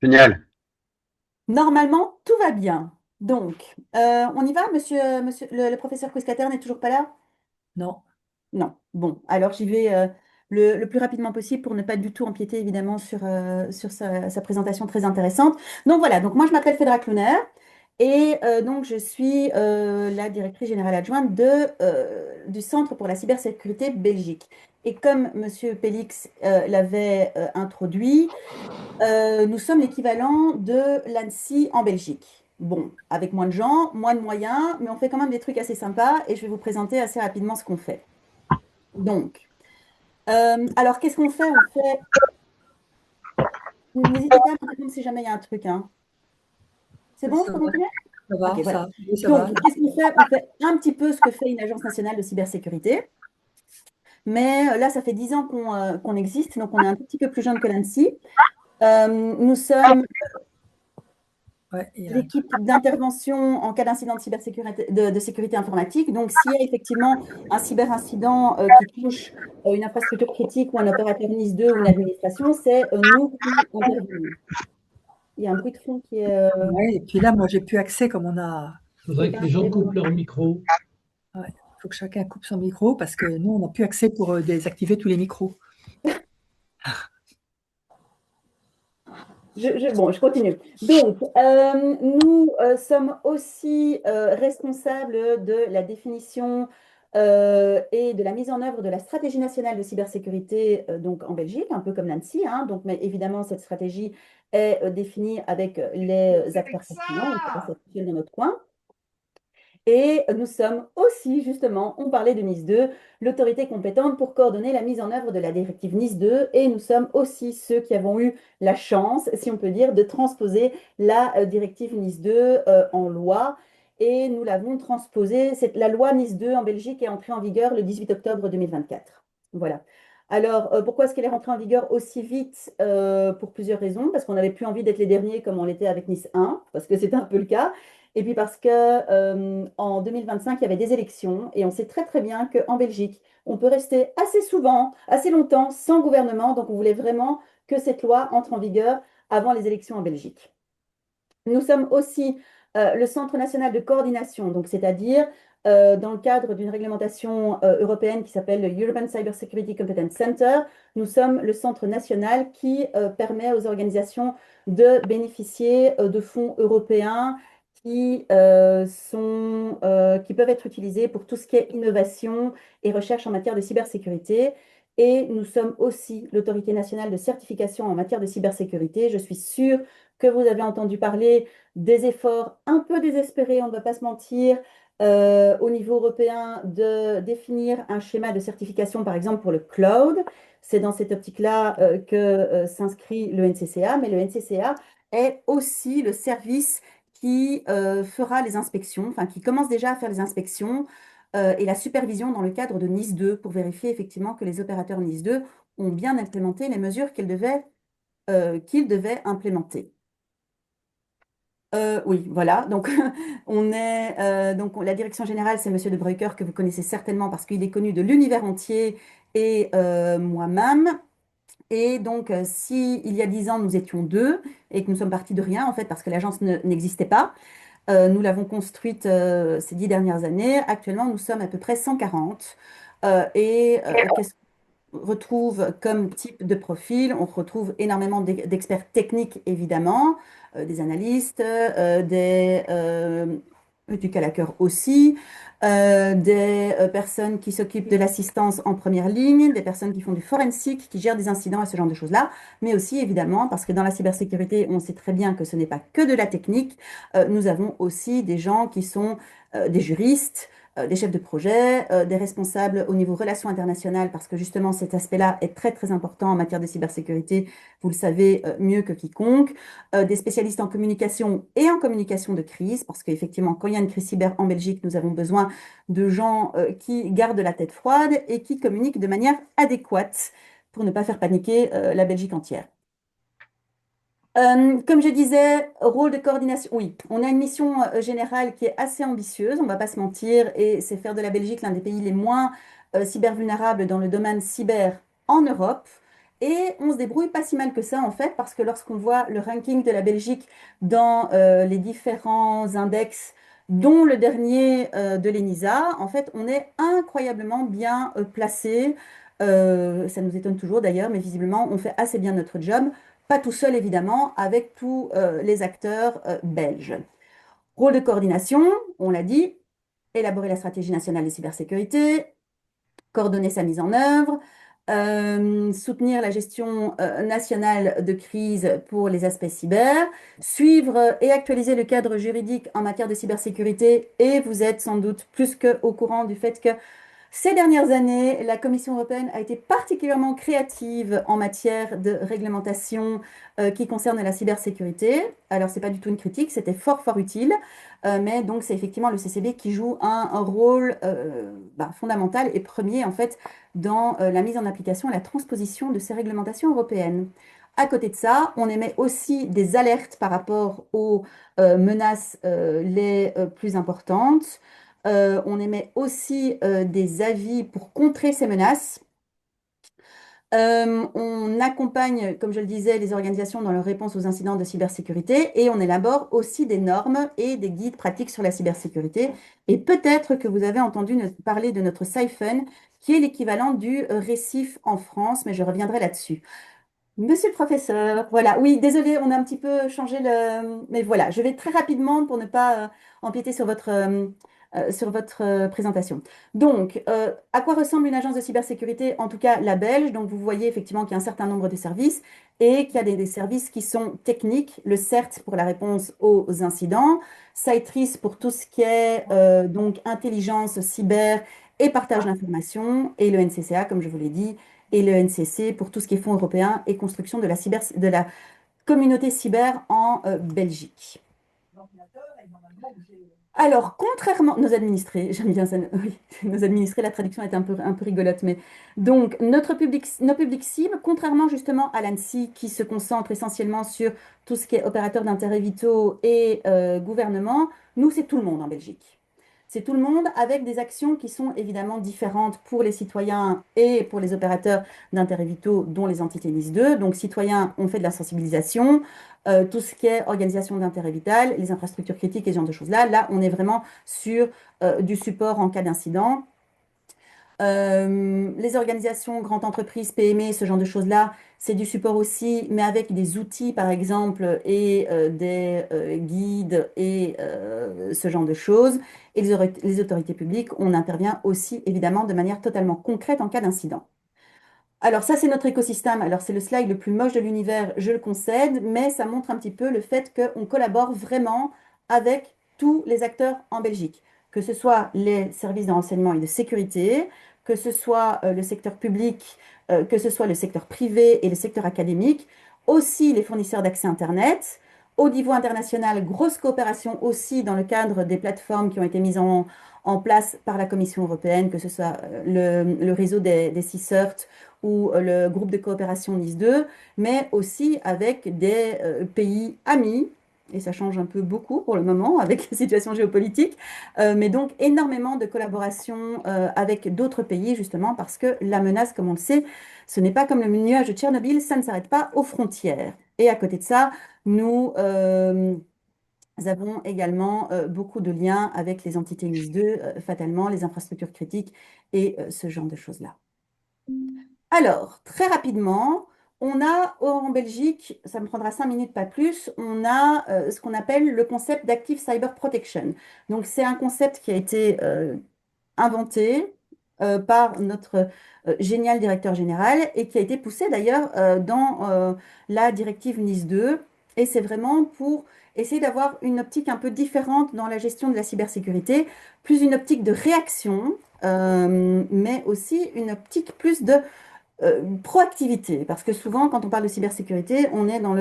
Génial. Normalement, tout va bien. Donc, on y va, monsieur le professeur Couscater n'est toujours pas là? Non. Non. Bon, alors j'y vais le plus rapidement possible pour ne pas du tout empiéter évidemment sur sa présentation très intéressante. Donc voilà, donc moi je m'appelle Fedra Cluner et donc je suis la directrice générale adjointe du Centre pour la cybersécurité Belgique. Et comme monsieur Pélix l'avait introduit, nous sommes l'équivalent de l'ANSSI en Belgique. Bon, avec moins de gens, moins de moyens, mais on fait quand même des trucs assez sympas et je vais vous présenter assez rapidement ce qu'on fait. Donc, alors qu'est-ce qu'on fait? On fait, n'hésitez pas à me répondre si jamais il y a un truc, hein. C'est bon, je Ça peux va, continuer? ça Ok, va, voilà. oui, ça Donc, va. qu'est-ce qu'on fait? On fait un petit peu ce que fait une agence nationale de cybersécurité, mais là, ça fait 10 ans qu'on existe, donc on est un tout petit peu plus jeune que l'ANSSI. Nous sommes Ouais, il y a un truc. l'équipe d'intervention en cas d'incident de cybersécurité, de sécurité informatique. Donc, s'il y a effectivement un cyberincident qui touche une infrastructure critique ou un opérateur NIS 2 ou une administration, c'est nous qui intervenons. Il y a un bruit de fond qui est. Ouais, et puis là, moi, j'ai plus accès comme on a. Il faudrait que les gens coupent leur micro. Il faut que chacun coupe son micro parce que nous, on n'a plus accès pour désactiver tous les micros. Bon, je continue. Donc, nous sommes aussi responsables de la définition et de la mise en œuvre de la stratégie nationale de cybersécurité donc en Belgique, un peu comme l'ANSSI, hein. Donc, mais évidemment, cette stratégie est définie avec les acteurs pertinents, donc c'est pas ça tout seul dans notre coin. Et nous sommes aussi, justement, on parlait de NIS 2, l'autorité compétente pour coordonner la mise en œuvre de la directive NIS 2. Et nous sommes aussi ceux qui avons eu la chance, si on peut dire, de transposer la directive NIS 2 en loi. Et nous l'avons transposée. La loi NIS 2 en Belgique est entrée en vigueur le 18 octobre 2024. Voilà. Alors, pourquoi est-ce qu'elle est rentrée en vigueur aussi vite? Pour plusieurs raisons. Parce qu'on n'avait plus envie d'être les derniers comme on l'était avec NIS 1, parce que c'était un peu le cas. Et puis parce que en 2025, il y avait des élections et on sait très très bien qu'en Belgique, on peut rester assez souvent, assez longtemps sans gouvernement. Donc on voulait vraiment que cette loi entre en vigueur avant les élections en Belgique. Nous sommes aussi le Centre national de coordination, donc c'est-à-dire dans le cadre d'une réglementation européenne qui s'appelle le European Cybersecurity Competence Center, nous sommes le centre national qui permet aux organisations de bénéficier de fonds européens qui peuvent être utilisés pour tout ce qui est innovation et recherche en matière de cybersécurité. Et nous sommes aussi l'autorité nationale de certification en matière de cybersécurité. Je suis sûre que vous avez entendu parler des efforts un peu désespérés, on ne va pas se mentir, au niveau européen de définir un schéma de certification, par exemple pour le cloud. C'est dans cette optique-là que s'inscrit le NCCA, mais le NCCA est aussi le service qui fera les inspections, enfin qui commence déjà à faire les inspections et la supervision dans le cadre de NIS 2 pour vérifier effectivement que les opérateurs NIS 2 ont bien implémenté les mesures qu'ils devaient implémenter. Oui, voilà. Donc, donc la direction générale, c'est Monsieur De Bruycker que vous connaissez certainement parce qu'il est connu de l'univers entier et moi-même. Et donc, si il y a 10 ans, nous étions deux et que nous sommes partis de rien, en fait, parce que l'agence n'existait pas, nous l'avons construite ces 10 dernières années. Actuellement, nous sommes à peu près 140. Qu'est-ce retrouve comme type de profil. On retrouve énormément d'experts techniques, évidemment, des analystes, du cas à cœur aussi, des personnes qui s'occupent de l'assistance en première ligne, des personnes qui font du forensic, qui gèrent des incidents et ce genre de choses-là, mais aussi, évidemment, parce que dans la cybersécurité, on sait très bien que ce n'est pas que de la technique, nous avons aussi des gens qui sont des juristes, des chefs de projet, des responsables au niveau relations internationales, parce que justement cet aspect-là est très très important en matière de cybersécurité, vous le savez mieux que quiconque, des spécialistes en communication et en communication de crise, parce qu'effectivement quand il y a une crise cyber en Belgique, nous avons besoin de gens qui gardent la tête froide et qui communiquent de manière adéquate pour ne pas faire paniquer la Belgique entière. Comme je disais, rôle de coordination, oui, on a une mission générale qui est assez ambitieuse, on ne va pas se mentir, et c'est faire de la Belgique l'un des pays les moins cybervulnérables dans le domaine cyber en Europe. Et on se débrouille pas si mal que ça, en fait, parce que lorsqu'on voit le ranking de la Belgique dans les différents index, dont le dernier de l'ENISA, en fait, on est incroyablement bien placé. Ça nous étonne toujours d'ailleurs, mais visiblement, on fait assez bien notre job. Pas tout seul, évidemment, avec tous les acteurs belges. Rôle de coordination, on l'a dit, élaborer la stratégie nationale de cybersécurité, coordonner sa mise en œuvre, soutenir la gestion nationale de crise pour les aspects cyber, suivre et actualiser le cadre juridique en matière de cybersécurité. Et vous êtes sans doute plus qu'au courant du fait que ces dernières années, la Commission européenne a été particulièrement créative en matière de réglementation qui concerne la cybersécurité. Alors, ce n'est pas du tout une critique, c'était fort, fort utile, mais donc c'est effectivement le CCB qui joue un rôle fondamental et premier en fait dans la mise en application et la transposition de ces réglementations européennes. À côté de ça, on émet aussi des alertes par rapport aux menaces les plus importantes. On émet aussi des avis pour contrer ces menaces. On accompagne, comme je le disais, les organisations dans leur réponse aux incidents de cybersécurité et on élabore aussi des normes et des guides pratiques sur la cybersécurité. Et peut-être que vous avez entendu parler de notre Siphon, qui est l'équivalent du récif en France, mais je reviendrai là-dessus. Monsieur le professeur, voilà, oui, désolé, on a un petit peu changé le... Mais voilà, je vais très rapidement pour ne pas empiéter sur votre présentation. Donc, à quoi ressemble une agence de cybersécurité, en tout cas la belge? Donc, vous voyez effectivement qu'il y a un certain nombre de services et qu'il y a des services qui sont techniques, le CERT pour la réponse aux incidents, CITRIS pour tout ce qui est donc intelligence cyber et partage d'informations, et le NCCA, comme je vous l'ai dit, et le NCC pour tout ce qui est fonds européens et construction de la communauté cyber en Belgique. Alors, contrairement, nos administrés, j'aime bien ça, oui, nos administrés, la traduction est un peu rigolote, mais donc nos publics cibles, contrairement justement à l'ANSSI qui se concentre essentiellement sur tout ce qui est opérateur d'intérêt vitaux et gouvernement, nous, c'est tout le monde en Belgique. C'est tout le monde avec des actions qui sont évidemment différentes pour les citoyens et pour les opérateurs d'intérêt vitaux, dont les entités NIS2. Donc, citoyens, on fait de la sensibilisation, tout ce qui est organisation d'intérêt vital, les infrastructures critiques et ce genre de choses-là. Là, on est vraiment sur du support en cas d'incident. Les organisations, grandes entreprises, PME, ce genre de choses-là, c'est du support aussi, mais avec des outils, par exemple, et des guides et ce genre de choses. Et les autorités publiques, on intervient aussi, évidemment, de manière totalement concrète en cas d'incident. Alors ça, c'est notre écosystème. Alors c'est le slide le plus moche de l'univers, je le concède, mais ça montre un petit peu le fait qu'on collabore vraiment avec tous les acteurs en Belgique, que ce soit les services de renseignement et de sécurité, que ce soit le secteur public, que ce soit le secteur privé et le secteur académique, aussi les fournisseurs d'accès Internet. Au niveau international, grosse coopération aussi dans le cadre des plateformes qui ont été mises en place par la Commission européenne, que ce soit le réseau des CISRT ou le groupe de coopération NIS2, mais aussi avec des pays amis, et ça change un peu beaucoup pour le moment avec la situation géopolitique, mais donc énormément de collaboration avec d'autres pays, justement parce que la menace, comme on le sait, ce n'est pas comme le nuage de Tchernobyl, ça ne s'arrête pas aux frontières. Et à côté de ça, nous avons également beaucoup de liens avec les entités NIS2, fatalement, les infrastructures critiques et ce genre de choses-là. Alors, très rapidement, on a en Belgique, ça me prendra 5 minutes, pas plus, on a ce qu'on appelle le concept d'Active Cyber Protection. Donc, c'est un concept qui a été inventé par notre génial directeur général et qui a été poussé d'ailleurs dans la directive NIS2. Et c'est vraiment pour essayer d'avoir une optique un peu différente dans la gestion de la cybersécurité, plus une optique de réaction, mais aussi une optique plus de proactivité, parce que souvent, quand on parle de cybersécurité, on est dans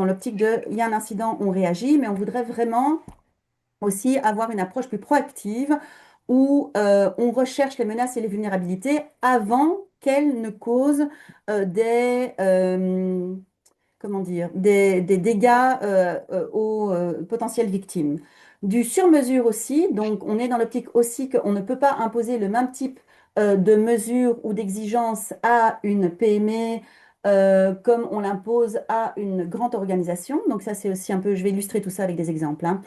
l'optique de, il y a un incident, on réagit, mais on voudrait vraiment aussi avoir une approche plus proactive où on recherche les menaces et les vulnérabilités avant qu'elles ne causent comment dire, des dégâts aux potentielles victimes. Du sur-mesure aussi, donc on est dans l'optique aussi qu'on ne peut pas imposer le même type de mesures ou d'exigences à une PME comme on l'impose à une grande organisation. Donc ça, c'est aussi un peu, je vais illustrer tout ça avec des exemples, hein.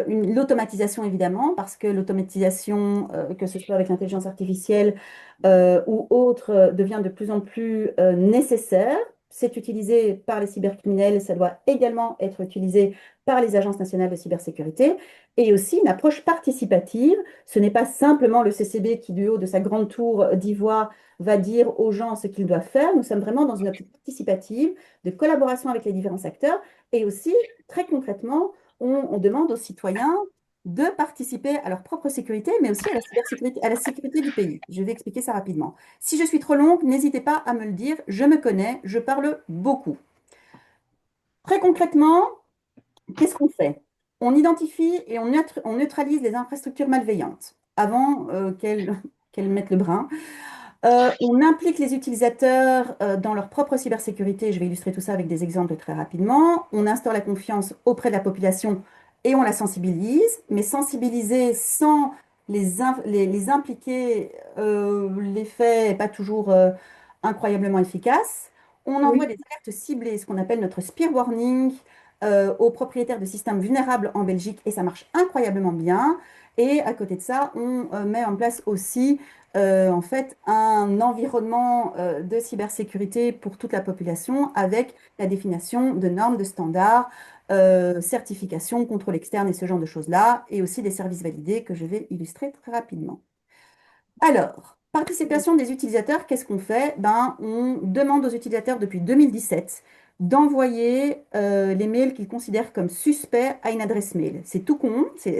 L'automatisation, évidemment, parce que l'automatisation, que ce soit avec l'intelligence artificielle ou autre, devient de plus en plus nécessaire. C'est utilisé par les cybercriminels, ça doit également être utilisé par les agences nationales de cybersécurité, et aussi une approche participative. Ce n'est pas simplement le CCB qui, du haut de sa grande tour d'ivoire, va dire aux gens ce qu'ils doivent faire. Nous sommes vraiment dans une optique participative, de collaboration avec les différents acteurs, et aussi, très concrètement, on demande aux citoyens de participer à leur propre sécurité, mais aussi à la cybersécurité, à la sécurité du pays. Je vais expliquer ça rapidement. Si je suis trop longue, n'hésitez pas à me le dire. Je me connais, je parle beaucoup. Très concrètement, qu'est-ce qu'on fait? On identifie et on neutralise les infrastructures malveillantes avant qu'elles mettent le brin. On implique les utilisateurs dans leur propre cybersécurité. Je vais illustrer tout ça avec des exemples très rapidement. On instaure la confiance auprès de la population et on la sensibilise. Mais sensibiliser sans les impliquer, l'effet n'est pas toujours incroyablement efficace. On envoie Oui. des alertes ciblées, ce qu'on appelle notre spear warning, aux propriétaires de systèmes vulnérables en Belgique et ça marche incroyablement bien. Et à côté de ça, on met en place aussi en fait un environnement de cybersécurité pour toute la population avec la définition de normes, de standards, certification, contrôle externe et ce genre de choses-là, et aussi des services validés que je vais illustrer très rapidement. Alors, participation des utilisateurs, qu'est-ce qu'on fait? Ben, on demande aux utilisateurs depuis 2017 d'envoyer les mails qu'ils considèrent comme suspects à une adresse mail. C'est tout con, c'est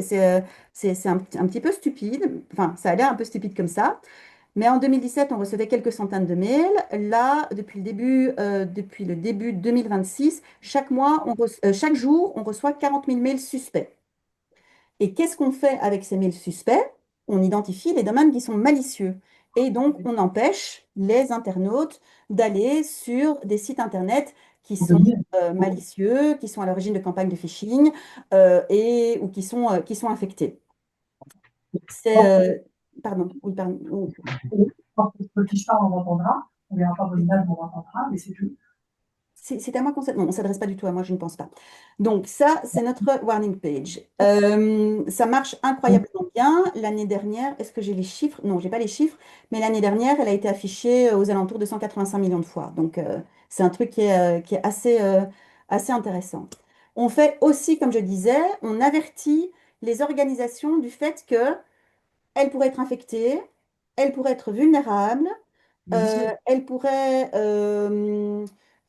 un petit peu stupide, enfin ça a l'air un peu stupide comme ça, mais en 2017, on recevait quelques centaines de mails. Là, depuis le début 2026, chaque jour, on reçoit 40 000 mails suspects. Et qu'est-ce qu'on fait avec ces mails suspects? On identifie les domaines qui sont malicieux. Et donc, on empêche les internautes d'aller sur des sites Internet qui sont malicieux, qui sont à l'origine de campagnes de phishing ou qui sont infectés. C'est, pardon, oui, pardon. Petit chat, on entendra. On ne verra pas vos images, on entendra, mais c'est tout. C'est à moi qu'on s'adresse. Non, on ne s'adresse pas du tout à moi, je ne pense pas. Donc ça, c'est notre warning page. Ça marche incroyablement bien. L'année dernière, est-ce que j'ai les chiffres? Non, je n'ai pas les chiffres, mais l'année dernière, elle a été affichée aux alentours de 185 millions de fois. Donc c'est un truc qui est assez intéressant. On fait aussi, comme je disais, on avertit les organisations du fait qu'elles pourraient être infectées, elles pourraient être vulnérables, elle pourrait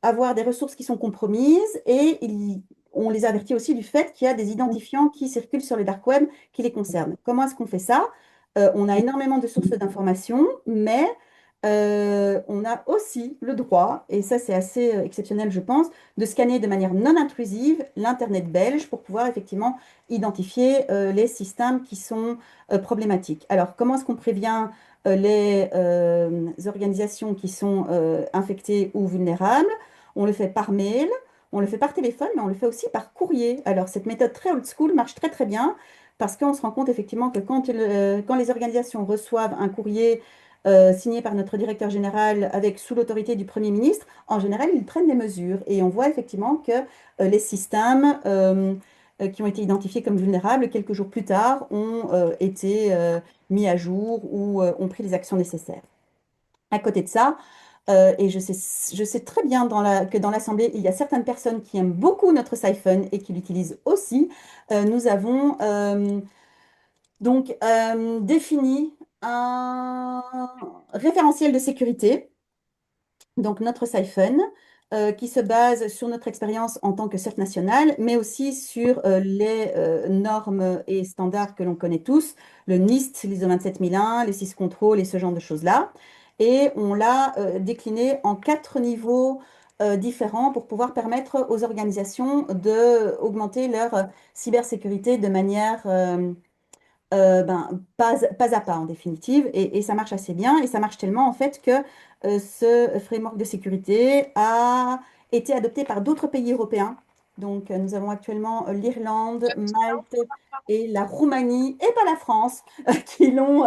avoir des ressources qui sont compromises et on les avertit aussi du fait qu'il y a des identifiants qui circulent sur le dark web qui les concernent. Comment est-ce qu'on fait ça? On a énormément de sources d'informations, mais on a aussi le droit, et ça c'est assez exceptionnel je pense, de scanner de manière non intrusive l'Internet belge pour pouvoir effectivement identifier les systèmes qui sont problématiques. Alors comment est-ce qu'on prévient les organisations qui sont infectées ou vulnérables? On le fait par mail, on le fait par téléphone, mais on le fait aussi par courrier. Alors cette méthode très old school marche très très bien parce qu'on se rend compte effectivement que quand les organisations reçoivent un courrier signé par notre directeur général avec sous l'autorité du Premier ministre, en général, ils prennent des mesures et on voit effectivement que les systèmes qui ont été identifiés comme vulnérables quelques jours plus tard ont été mis à jour ou ont pris les actions nécessaires. À côté de ça, et je sais très bien que dans l'Assemblée, il y a certaines personnes qui aiment beaucoup notre Siphon et qui l'utilisent aussi. Nous avons donc défini un référentiel de sécurité, donc notre Siphon, qui se base sur notre expérience en tant que CERT national, mais aussi sur les normes et standards que l'on connaît tous, le NIST, l'ISO 27001, les SIS Control et ce genre de choses-là. Et on l'a décliné en 4 niveaux différents pour pouvoir permettre aux organisations d'augmenter leur cybersécurité de manière pas à pas en définitive, et ça marche assez bien, et ça marche tellement en fait que ce framework de sécurité a été adopté par d'autres pays européens Donc, nous avons actuellement l'Irlande, Malte et la Roumanie, et pas la France, qui l'ont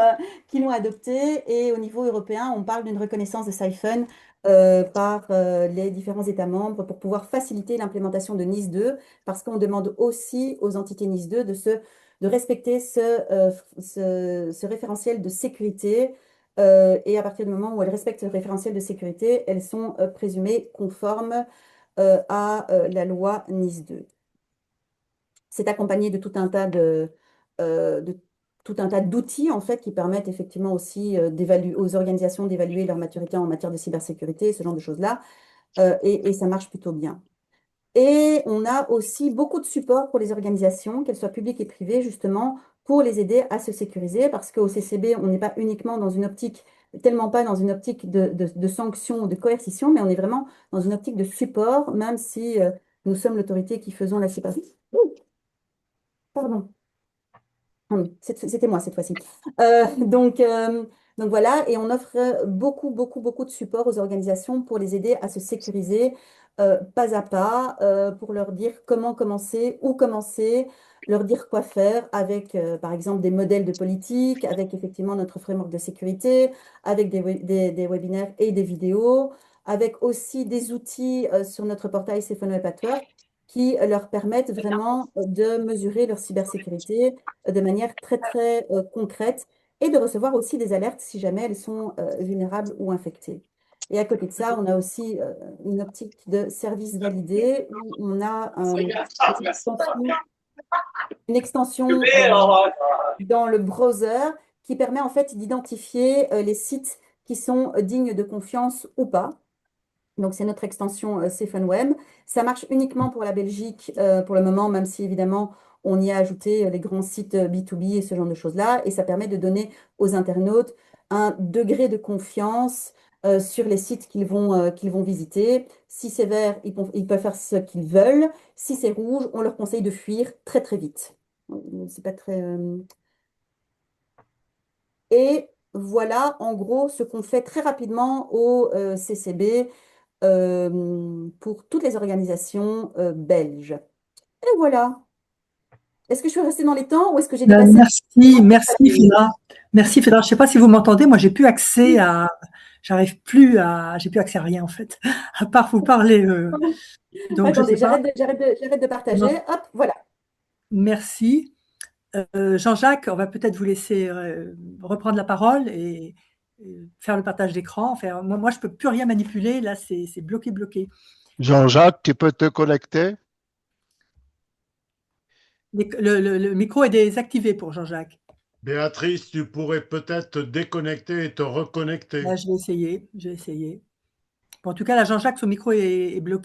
adopté. Et au niveau européen, on parle d'une reconnaissance de Siphon par les différents États membres pour pouvoir faciliter l'implémentation de NIS 2, parce qu'on demande aussi aux entités NIS 2 de respecter ce référentiel de sécurité. Et à partir du moment où elles respectent ce référentiel de sécurité, elles sont présumées conformes à la loi NIS 2. C'est accompagné de tout un tas de tout un tas d'outils en fait qui permettent effectivement aussi d'évaluer aux organisations d'évaluer leur maturité en matière de cybersécurité, ce genre de choses-là, et ça marche plutôt bien. Et on a aussi beaucoup de support pour les organisations, qu'elles soient publiques et privées, justement, pour les aider à se sécuriser, parce qu'au CCB, on n'est pas uniquement dans une optique, tellement pas dans une optique de sanction ou de coercition, mais on est vraiment dans une optique de support, même si nous sommes l'autorité qui faisons la séparation. Pardon. C'était moi cette fois-ci. Donc voilà, et on offre beaucoup de support aux organisations pour les aider à se sécuriser pas à pas, pour leur dire comment commencer, où commencer, leur dire quoi faire avec, par exemple, des modèles de politique, avec effectivement notre framework de sécurité, avec des webinaires et des vidéos, avec aussi des outils sur notre portail Cephon Web at Work qui leur permettent vraiment de mesurer leur cybersécurité de manière très concrète et de recevoir aussi des alertes si jamais elles sont vulnérables ou infectées. Et à côté de ça, on a aussi une optique de service validé où on a une extension dans le browser qui permet en fait d'identifier les sites qui sont dignes de confiance ou pas. Donc, c'est notre extension Cephon Web. Ça marche uniquement pour la Belgique pour le moment, même si évidemment, on y a ajouté les grands sites B2B et ce genre de choses-là. Et ça permet de donner aux internautes un degré de confiance sur les sites qu'ils vont visiter. Si c'est vert, ils peuvent faire ce qu'ils veulent. Si c'est rouge, on leur conseille de fuir très vite. C'est pas très. Et voilà, en gros, ce qu'on fait très rapidement au CCB pour toutes les organisations belges. Et voilà. Est-ce que je suis restée dans les temps ou est-ce que j'ai dépassé? Merci Fedra. Merci Fedra. Je ne sais pas si vous m'entendez. Moi, j'ai plus accès à, j'ai plus accès à rien en fait, à part vous parler. Donc, je Attendez, sais pas. j'arrête de partager. Non. Hop, voilà. Merci. Jean-Jacques, on va peut-être vous laisser reprendre la parole et faire le partage d'écran. Enfin, moi, je peux plus rien manipuler. Là, c'est bloqué. Jean-Jacques, tu peux te connecter? Le micro est désactivé pour Jean-Jacques. Béatrice, tu pourrais peut-être te déconnecter et te reconnecter. Là, je vais essayer. Bon, en tout cas, là, Jean-Jacques, son micro est bloqué.